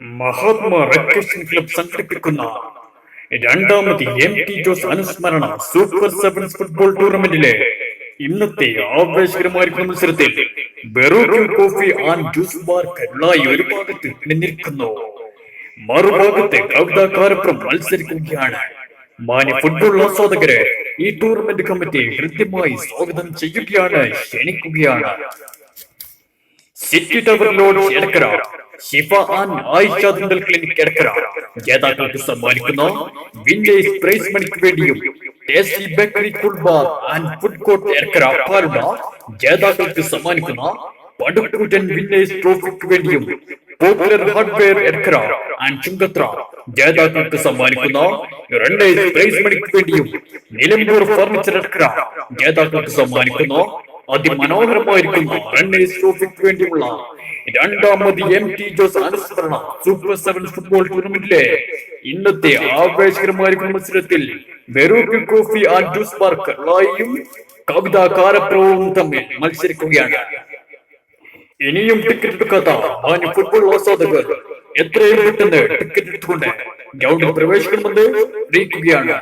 Mahatma റെക്രേഷൻ club സംഘടിപ്പിക്കുന്ന രണ്ടാമത് MT Jose അനുസ്മരണ സൂപ്പർ സെവൻസ് ഫുട്ബോൾ ടൂർണമെന്റിലെ ഇന്നത്തെ ആവേശകരമായിരിക്കുന്ന മത്സരത്തിൽ ബെറോക്യൂ കോഫി ആൻഡ് ജ്യൂസ് ബാർ കേരളായി ഒരു ഭാഗത്ത് നിൽക്കുന്നു, മറുഭാഗത്തെ കവിതാകാരപ്പുറം മത്സരിക്കുകയാണ്. മാന്യ ഫുട്ബോൾ ആസ്വാദകരെ ഈ ടൂർണമെന്റ് കമ്മിറ്റി കൃത്യമായി സ്വാഗതം ചെയ്യുകയാണ്, ക്ഷണിക്കുകയാണ്. City tower lodge Edakkara, Shifa and Ayisha dental clinic Edakkara ജേതാക്കൾക്ക് സമ്മാനിക്കുന്ന വിന്റേജ് പ്രൈസ് മണിക്ക് വേണ്ടിയും tasty bakery cool bar and food court Edakkara പാലുട ജേതാക്കൾക്ക് സമ്മാനിക്കുന്ന പടുകൂറ്റൻ വിന്റേജ് ട്രോഫിക്ക് വേണ്ടിയും popular hardware Edakkara and Chungathara ജേതാക്കൾക്ക് സമ്മാനിക്കുന്ന റണ്ണേഴ്സ് പ്രൈസ് മണിക്ക് വേണ്ടിയും നിലമ്പൂർ ഫർണിച്ചർ എടക്കര ജേതാക്കൾക്ക് സമ്മാനിക്കുന്ന അതിമനോഹരമായിരിക്കുന്ന റണ്ണേഴ്സ് ട്രോഫിക്ക് വേണ്ടിയുള്ള രണ്ടാമത് MT ജോസ് അനുസ്മരണ സൂപ്പർ സെവൻസ് ഫുട്ബോൾ ടൂർണമെന്റിലെ ഇന്നത്തെ ആവേശകരമായിരിക്കുന്ന മത്സരത്തിൽ ബെറോക്യൂ കോഫി ആൻഡ് ജ്യൂസ് ബാർ കേരളയും കവിതാകാരപ്പുറവും തമ്മിൽ മത്സരിക്കുകയാണ്. ഇനിയും ടിക്കറ്റ് എടുക്കാത്ത മാന്യ ഫുട്ബോൾ ആസ്വാദകർ എത്രയും പെട്ടെന്ന് ടിക്കറ്റ് എടുത്തുകൊണ്ട് ഗ്രൗണ്ടിൽ പ്രവേശിക്കണമെന്ന് അറിയിക്കുകയാണ്.